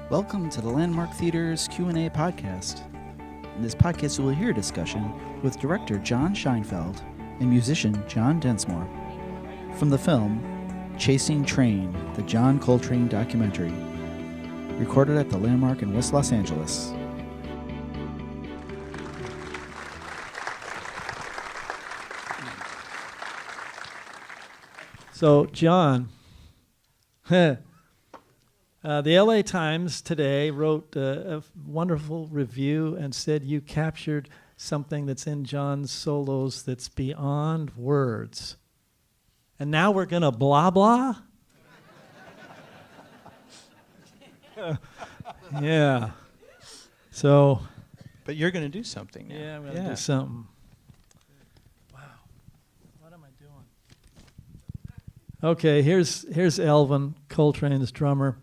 Welcome to the Landmark Theater's Q&A podcast. In this podcast, you will hear a discussion with director John Scheinfeld and musician John Densmore from the film Chasing Trane, the John Coltrane documentary, recorded at the Landmark in West Los Angeles. So, John, the LA Times today wrote a wonderful review and said you captured something that's in John's solos that's beyond words. And now we're going to blah blah? Yeah. So. But you're going to do something now. Yeah, I'm going to do something. Wow. What am I doing? Okay, here's Elvin, Coltrane's drummer.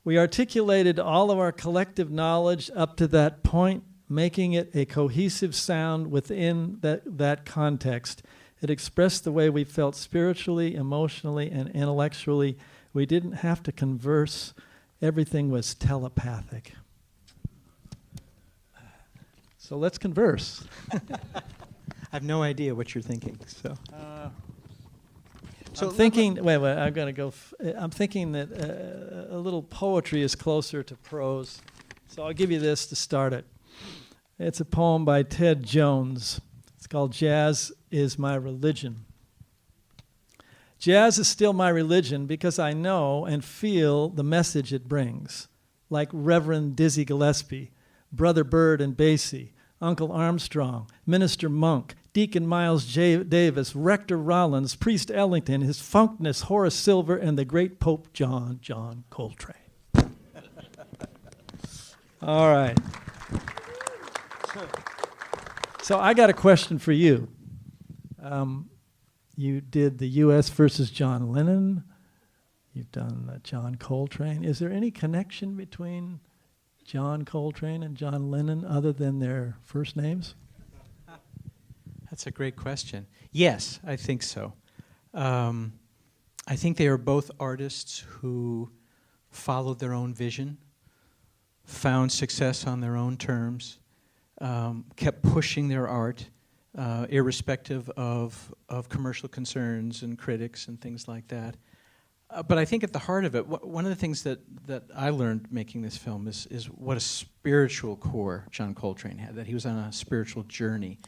We articulated all of our collective knowledge up to that point, making it a cohesive sound within that context. It expressed the way we felt spiritually, emotionally, and intellectually. We didn't have to converse. Everything was telepathic. So let's converse. I have no idea what you're thinking. So I'm thinking. Wait. I'm gonna go. I'm thinking that a little poetry is closer to prose. So I'll give you this to start it. It's a poem by Ted Jones. It's called "Jazz Is My Religion." Jazz is still my religion because I know and feel the message it brings, like Reverend Dizzy Gillespie, Brother Bird and Basie, Uncle Armstrong, Minister Monk, Deacon Miles J. Davis, Rector Rollins, Priest Ellington, His Funkness, Horace Silver, and the great Pope John Coltrane. All right. So I got a question for you. You did the U.S. versus John Lennon. You've done John Coltrane. Is there any connection between John Coltrane and John Lennon other than their first names? That's a great question. Yes, I think so. I think they are both artists who followed their own vision, found success on their own terms, kept pushing their art, irrespective of commercial concerns and critics and things like that. But I think at the heart of it, one of the things that I learned making this film is what a spiritual core John Coltrane had, that he was on a spiritual journey.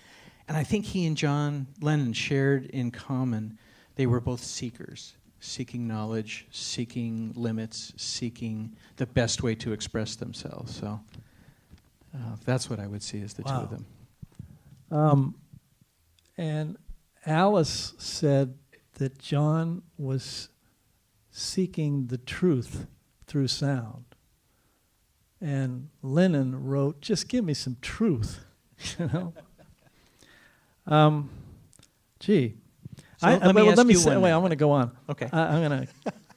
And I think he and John Lennon shared in common, they were both seekers, seeking knowledge, seeking limits, seeking the best way to express themselves. So that's what I would see as the two of them. And Alice said that John was seeking the truth through sound. And Lennon wrote, just give me some truth, you know? Gee. So let me say, I'm going to go on. Okay. I'm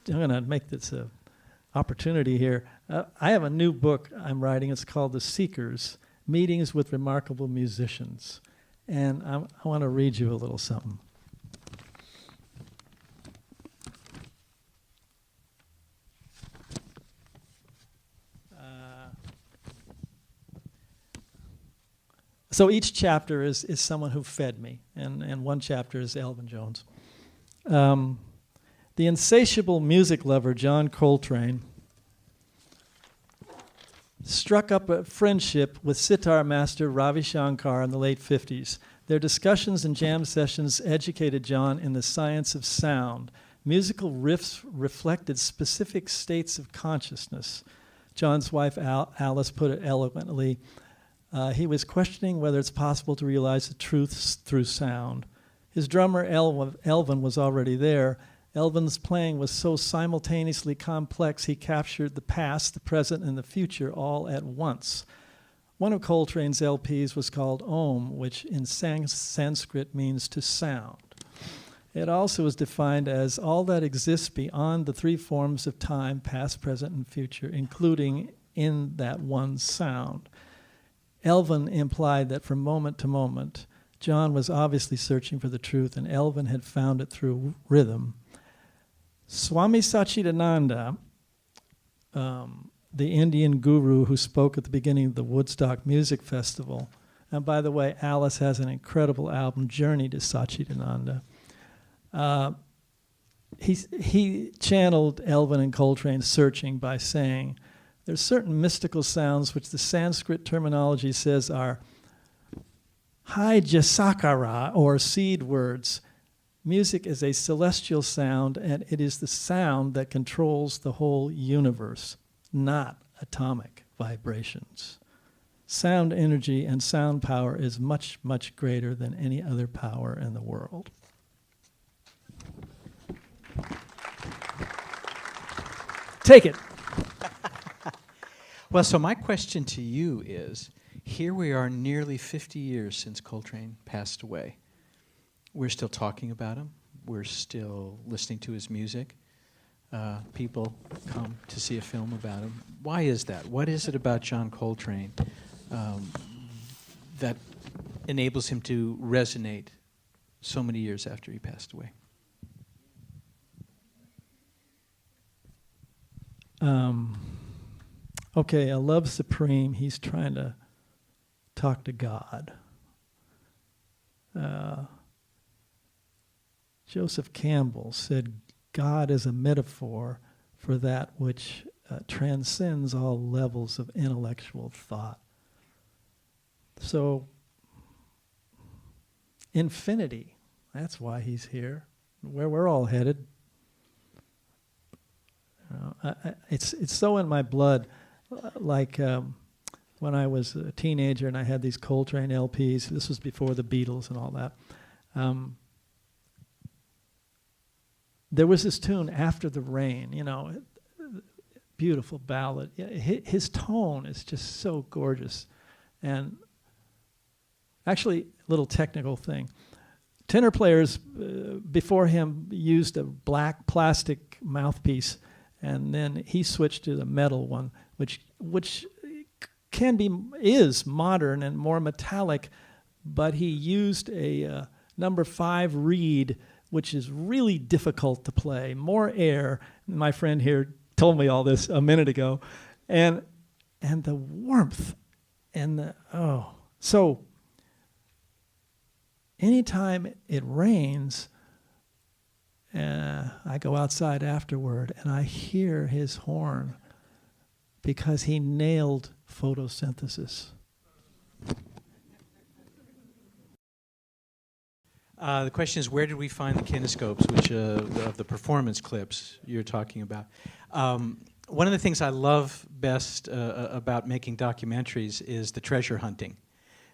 going to make this an opportunity here. I have a new book I'm writing. It's called The Seekers, Meetings with Remarkable Musicians. And I want to read you a little something. So each chapter is someone who fed me, and one chapter is Elvin Jones. The insatiable music lover John Coltrane struck up a friendship with sitar master Ravi Shankar in the late 50s. Their discussions and jam sessions educated John in the science of sound. Musical riffs reflected specific states of consciousness. John's wife Alice put it eloquently. He was questioning whether it's possible to realize the truth through sound. His drummer Elvin was already there. Elvin's playing was so simultaneously complex he captured the past, the present, and the future all at once. One of Coltrane's LPs was called Om, which in Sanskrit means to sound. It also is defined as all that exists beyond the three forms of time, past, present, and future, including in that one sound. Elvin implied that from moment to moment, John was obviously searching for the truth, and Elvin had found it through rhythm. Swami Satchidananda the Indian guru who spoke at the beginning of the Woodstock Music Festival. And by the way, Alice has an incredible album, Journey to Satchidananda. He channeled Elvin and Coltrane's searching by saying, there's certain mystical sounds which the Sanskrit terminology says are Hijasakara, or seed words. Music is a celestial sound, and it is the sound that controls the whole universe, not atomic vibrations. Sound energy and sound power is much, much greater than any other power in the world. Take it. Well, so my question to you is, here we are nearly 50 years since Coltrane passed away. We're still talking about him. We're still listening to his music. People come to see a film about him. Why is that? What is it about John Coltrane that enables him to resonate so many years after he passed away? Okay, a love supreme, he's trying to talk to God. Joseph Campbell said, God is a metaphor for that which transcends all levels of intellectual thought. So, infinity, that's why he's here, where we're all headed. It's so in my blood, like when I was a teenager and I had these Coltrane LPs. This was before the Beatles and all that. There was this tune, After the Rain, beautiful ballad. His tone is just so gorgeous. And actually, little technical thing. Tenor players before him used a black plastic mouthpiece, and then he switched to the metal one, which is modern and more metallic, but he used a number 5 reed, which is really difficult to play, more air. My friend here told me all this a minute ago, and the warmth and so anytime it rains, I go outside afterward and I hear his horn because he nailed photosynthesis. The question is, where did we find the kinescopes, which of the performance clips you're talking about? One of the things I love best about making documentaries is the treasure hunting.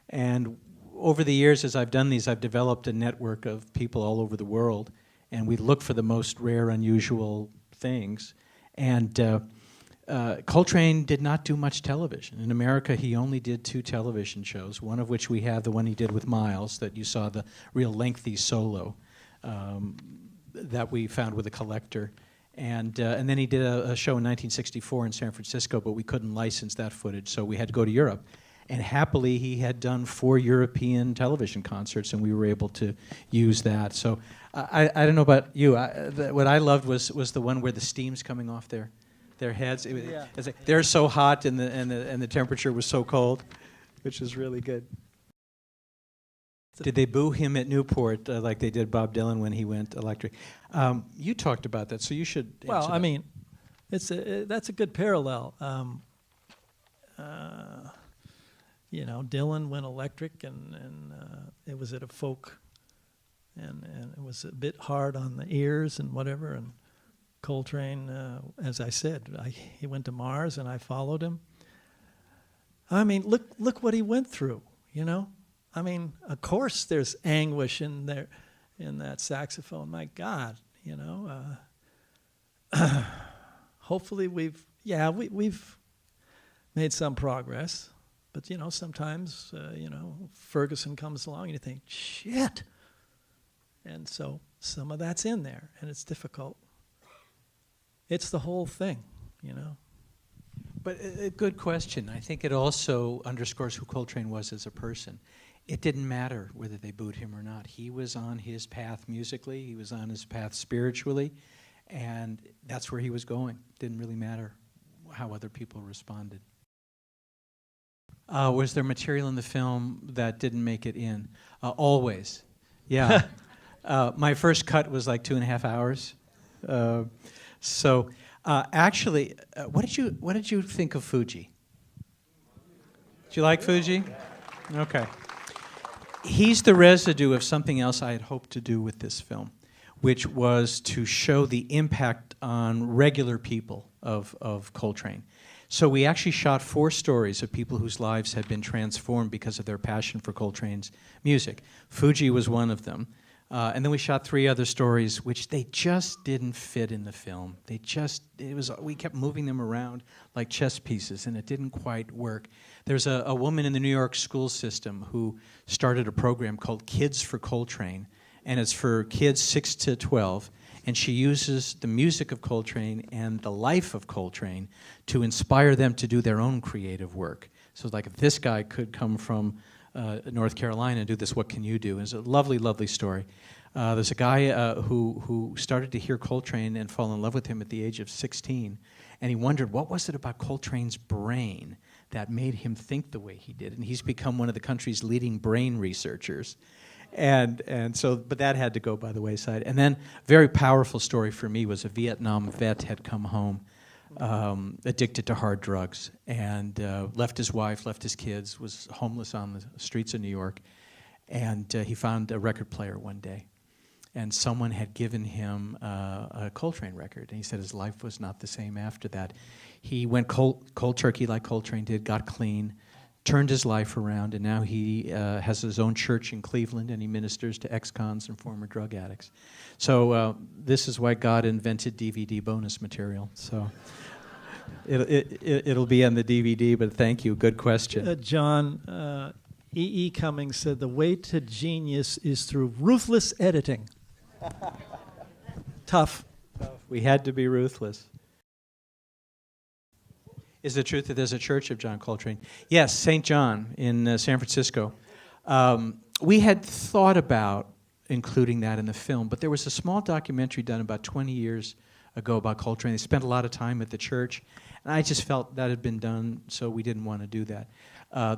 And over the years, as I've done these, I've developed a network of people all over the world, and we look for the most rare, unusual things. And Coltrane did not do much television. In America, he only did 2 television shows, one of which we have, the one he did with Miles, that you saw, the real lengthy solo that we found with a collector. And then he did a show in 1964 in San Francisco, but we couldn't license that footage, so we had to go to Europe. And happily, he had done 4 European television concerts, and we were able to use that. So I don't know about you. What I loved was the one where the steam's coming off their heads. It's like they're so hot, and the temperature was so cold, which is really good. Did they boo him at Newport like they did Bob Dylan when he went electric? You talked about that, so you should answer Well, I that. mean, that's a good parallel. Dylan went electric, and it was at a folk, and it was a bit hard on the ears and whatever. And Coltrane, as I said, he went to Mars, and I followed him. I mean, look what he went through. I mean, of course, there's anguish in there, in that saxophone. My God, hopefully we've made some progress. But, sometimes, Ferguson comes along and you think, shit. And so some of that's in there, and it's difficult. It's the whole thing, But a good question. I think it also underscores who Coltrane was as a person. It didn't matter whether they booed him or not. He was on his path musically. He was on his path spiritually. And that's where he was going. Didn't really matter how other people responded. Was there material in the film that didn't make it in? Always, yeah. My first cut was like 2.5 hours. Actually, what did you think of Fuji? Did you like Fuji? Okay. He's the residue of something else I had hoped to do with this film, which was to show the impact on regular people of Coltrane. So we actually shot 4 stories of people whose lives had been transformed because of their passion for Coltrane's music. Fuji was one of them. And then we shot 3 other stories, which they just didn't fit in the film. We kept moving them around like chess pieces, and it didn't quite work. There's a woman in the New York school system who started a program called Kids for Coltrane, and it's for kids 6 to 12, and she uses the music of Coltrane and the life of Coltrane to inspire them to do their own creative work. So like if this guy could come from North Carolina and do this, what can you do? It's a lovely, lovely story. There's a guy who started to hear Coltrane and fall in love with him at the age of 16, and he wondered what was it about Coltrane's brain that made him think the way he did, and he's become one of the country's leading brain researchers. But that had to go by the wayside. And then, very powerful story for me was a Vietnam vet had come home, addicted to hard drugs, and left his wife, left his kids, was homeless on the streets of New York, and he found a record player one day, and someone had given him a Coltrane record, and he said his life was not the same after that. He went cold turkey like Coltrane did, got clean, turned his life around, and now he has his own church in Cleveland, and he ministers to ex-cons and former drug addicts. So this is why God invented DVD bonus material. So it'll be on the DVD, but thank you. Good question. John, E.E. Cummings said the way to genius is through ruthless editing. Tough. We had to be ruthless. Is the truth that there's a church of John Coltrane? Yes, St. John in San Francisco. We had thought about including that in the film, but there was a small documentary done about 20 years ago about Coltrane. They spent a lot of time at the church, and I just felt that had been done, so we didn't want to do that.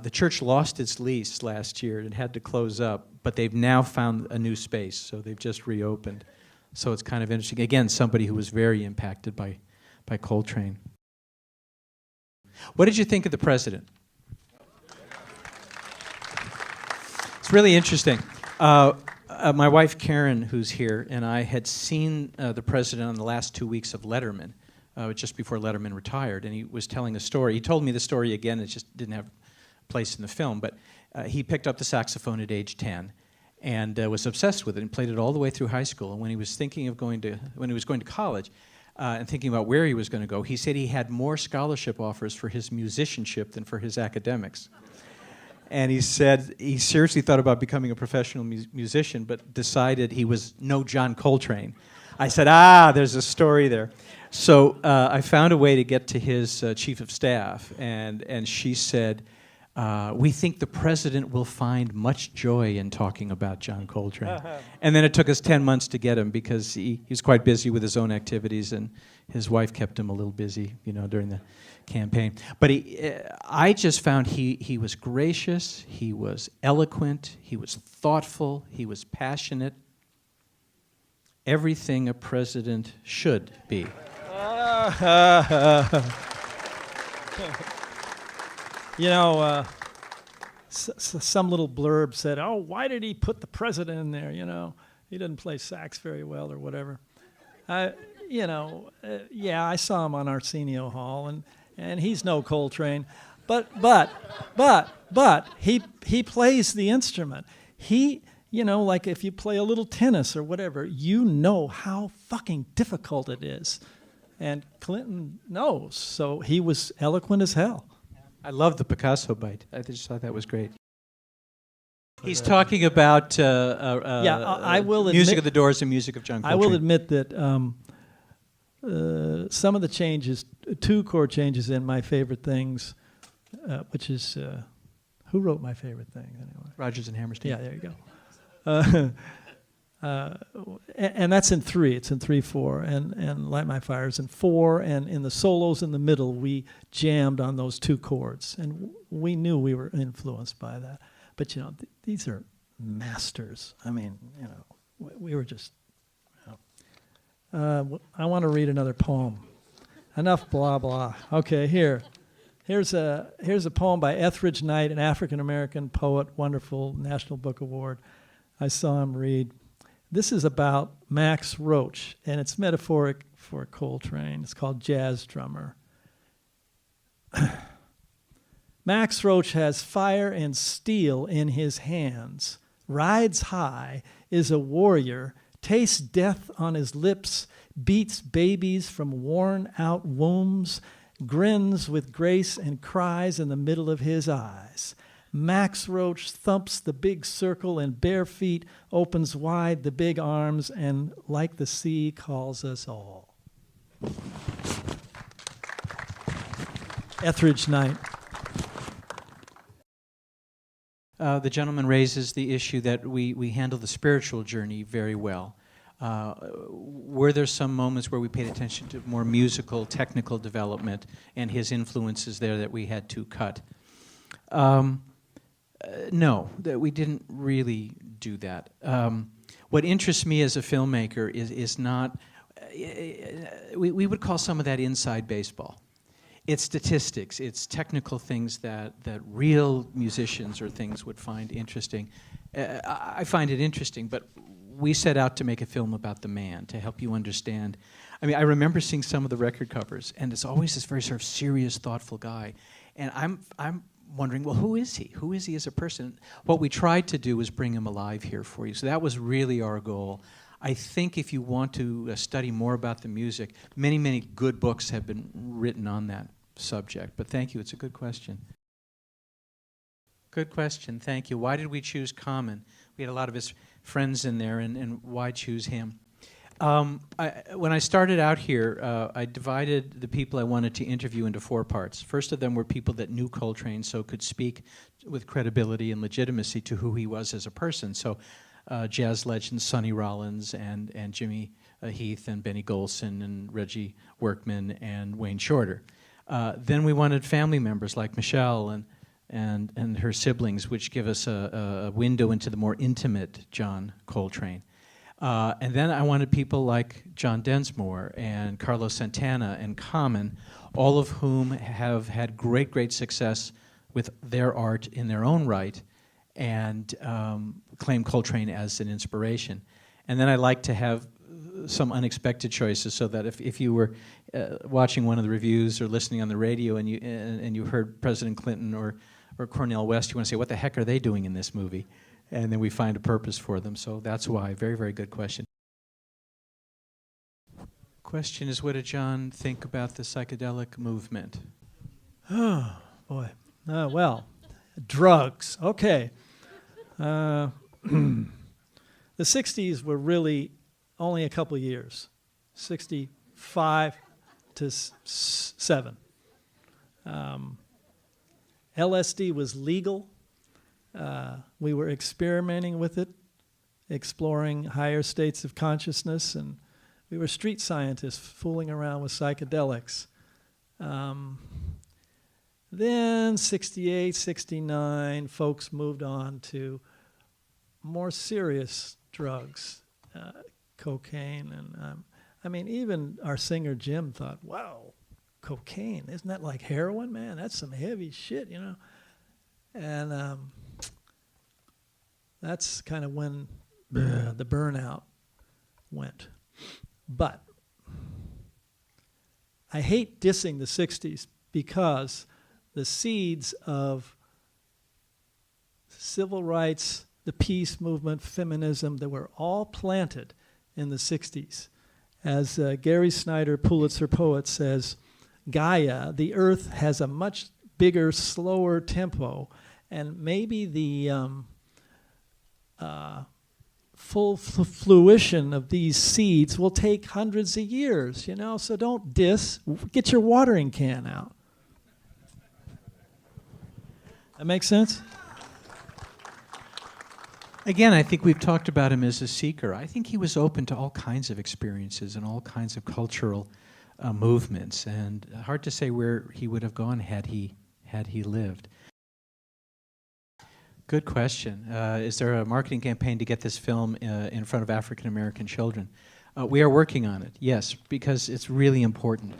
The church lost its lease last year and had to close up, but they've now found a new space, so they've just reopened. So it's kind of interesting. Again, somebody who was very impacted by Coltrane. What did you think of the president? It's really interesting. My wife Karen, who's here, and I had seen the president on the last 2 weeks of Letterman, just before Letterman retired, and he was telling a story. He told me the story again, it just didn't have a place in the film, but he picked up the saxophone at age 10 and was obsessed with it and played it all the way through high school. And when he was going to college, and thinking about where he was going to go, he said he had more scholarship offers for his musicianship than for his academics. And he said he seriously thought about becoming a professional musician, but decided he was no John Coltrane. I said, there's a story there. So I found a way to get to his chief of staff, and she said, we think the president will find much joy in talking about John Coltrane. And then it took us 10 months to get him because he was quite busy with his own activities, and his wife kept him a little busy, during the campaign. But I just found he was gracious, he was eloquent, he was thoughtful, he was passionate. Everything a president should be. Some little blurb said, why did he put the president in there, He doesn't play sax very well or whatever. I saw him on Arsenio Hall, and he's no Coltrane. But he plays the instrument. He, like if you play a little tennis or whatever, how fucking difficult it is. And Clinton knows, so he was eloquent as hell. I love the Picasso bite. I just thought that was great. He's talking about I will music admit, of the Doors and music of John Coltrane. I will admit that some of the changes, 2 chord changes in My Favorite Things, which is, who wrote My Favorite Thing anyway? Rodgers and Hammerstein. Yeah, there you go. And that's in 3. It's in 3/4, and Light My Fire's in 4, and in the solos in the middle, we jammed on those 2 chords, and we knew we were influenced by that. But these are masters. I mean, we were just. I want to read another poem. Enough blah blah. Okay, here's a poem by Etheridge Knight, an African American poet, wonderful National Book Award. I saw him read. This is about Max Roach, and it's metaphoric for Coltrane. It's called Jazz Drummer. Max Roach has fire and steel in his hands, rides high, is a warrior, tastes death on his lips, beats babies from worn-out wombs, grins with grace and cries in the middle of his eyes. Max Roach thumps the big circle and bare feet, opens wide the big arms, and like the sea calls us all. Etheridge Knight. The gentleman raises the issue that we handle the spiritual journey very well. Were there some moments where we paid attention to more musical, technical development and his influences there that we had to cut? No, that we didn't really do that. What interests me as a filmmaker is not, we would call some of that inside baseball. It's statistics, it's technical things that real musicians or things would find interesting. I find it interesting, but we set out to make a film about the man, to help you understand. I mean, I remember seeing some of the record covers, and it's always this very sort of serious, thoughtful guy. And I'm wondering, well, who is he? Who is he as a person? What we tried to do was bring him alive here for you. So that was really our goal. I think if you want to study more about the music, many, many good books have been written on that subject. But thank you, it's a good question. Good question, thank you. Why did we choose Common? We had a lot of his friends in there, and why choose him? When I started out here, I divided the people I wanted to interview into 4 parts. First of them were people that knew Coltrane, so could speak with credibility and legitimacy to who he was as a person. So jazz legends Sonny Rollins and Jimmy Heath and Benny Golson and Reggie Workman and Wayne Shorter. Then we wanted family members like Michelle and her siblings, which give us a window into the more intimate John Coltrane. And then I wanted people like John Densmore and Carlos Santana and Common, all of whom have had great, great success with their art in their own right and claim Coltrane as an inspiration. And then I like to have some unexpected choices so that if you were watching one of the reviews or listening on the radio and you heard President Clinton or Cornel West, you want to say, what the heck are they doing in this movie? And then we find a purpose for them. So that's why. Very, very good question. Question is, what did John think about the psychedelic movement? Oh, boy. Well, drugs. Okay. The 60s were really only a couple years, 65 to 7. LSD was legal. We were experimenting with it, exploring higher states of consciousness, and we were street scientists fooling around with psychedelics. Then 68, 69, folks moved on to more serious drugs, cocaine. And I mean, even our singer Jim thought, wow, cocaine, isn't that like heroin, man? That's some heavy shit, you know? And that's kind of when the burnout went. But I hate dissing the 60s because the seeds of civil rights, the peace movement, feminism, they were all planted in the 60s. As Gary Snyder, Pulitzer poet, says, Gaia, the earth, has a much bigger, slower tempo, and maybe the full fruition of these seeds will take hundreds of years, you know, so don't diss. Get your watering can out. That makes sense? Again, I think we've talked about him as a seeker. I think he was open to all kinds of experiences and all kinds of cultural movements, and hard to say where he would have gone had he lived. Good question. Is there a marketing campaign to get this film in front of African American children? We are working on it, yes, because it's really important.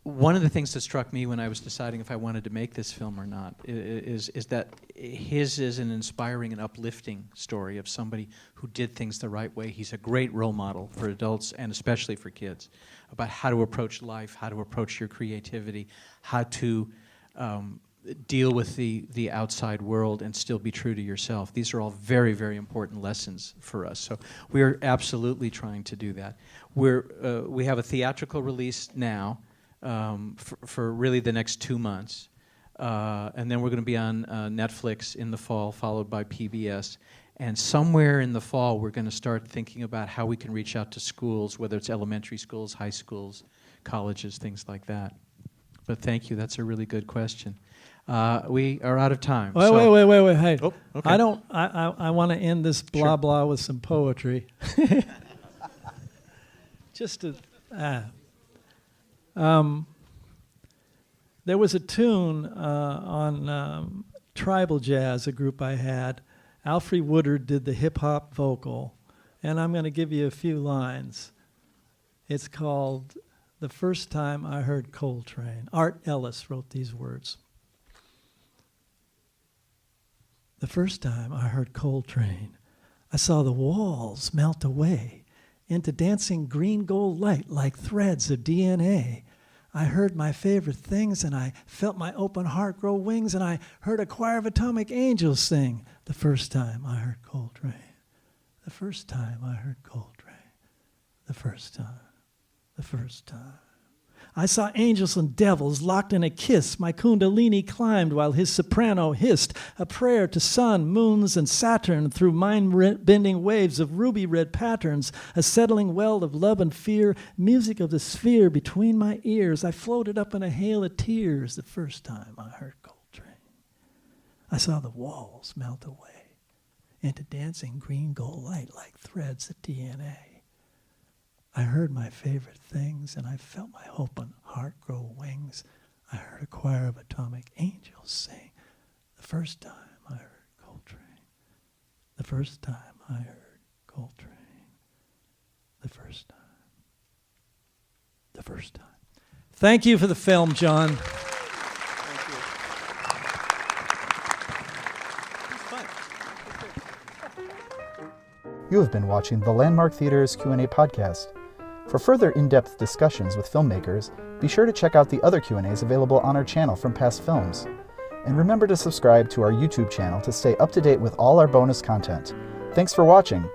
One of the things that struck me when I was deciding if I wanted to make this film or not is that his is an inspiring and uplifting story of somebody who did things the right way. He's a great role model for adults and especially for kids about how to approach life, how to approach your creativity, how to deal with the outside world and still be true to yourself. These are all very, very important lessons for us. So we're absolutely trying to do that. We have a theatrical release now. For really the next 2 months. And then we're going to be on Netflix in the fall, followed by PBS. And somewhere in the fall, we're going to start thinking about how we can reach out to schools, whether it's elementary schools, high schools, colleges, things like that. But thank you. That's a really good question. We are out of time. Wait, hey. Oh, okay. I want to end this blah blah with some poetry. Just to... there was a tune on Tribal Jazz, a group I had. Alfre Woodard did the hip-hop vocal, and I'm going to give you a few lines. It's called The First Time I Heard Coltrane. Art Ellis wrote these words. The first time I heard Coltrane, I saw the walls melt away into dancing green gold light like threads of DNA. I heard my favorite things and I felt my open heart grow wings and I heard a choir of atomic angels sing the first time I heard Coltrane. The first time I heard Coltrane. The first time. The first time. I saw angels and devils locked in a kiss. My kundalini climbed while his soprano hissed a prayer to sun, moons, and Saturn through mind-bending waves of ruby red patterns, a settling well of love and fear, music of the sphere between my ears. I floated up in a hail of tears the first time I heard Coltrane. I saw the walls melt away into dancing green gold light like threads of DNA. I heard my favorite things, and I felt my hope and heart grow wings. I heard a choir of atomic angels sing the first time I heard Coltrane. The first time I heard Coltrane. The first time. The first time. Thank you for the film, John. You have been watching the Landmark Theater's Q&A podcast. For further in-depth discussions with filmmakers, be sure to check out the other Q&As available on our channel from past films. And remember to subscribe to our YouTube channel to stay up to date with all our bonus content. Thanks for watching.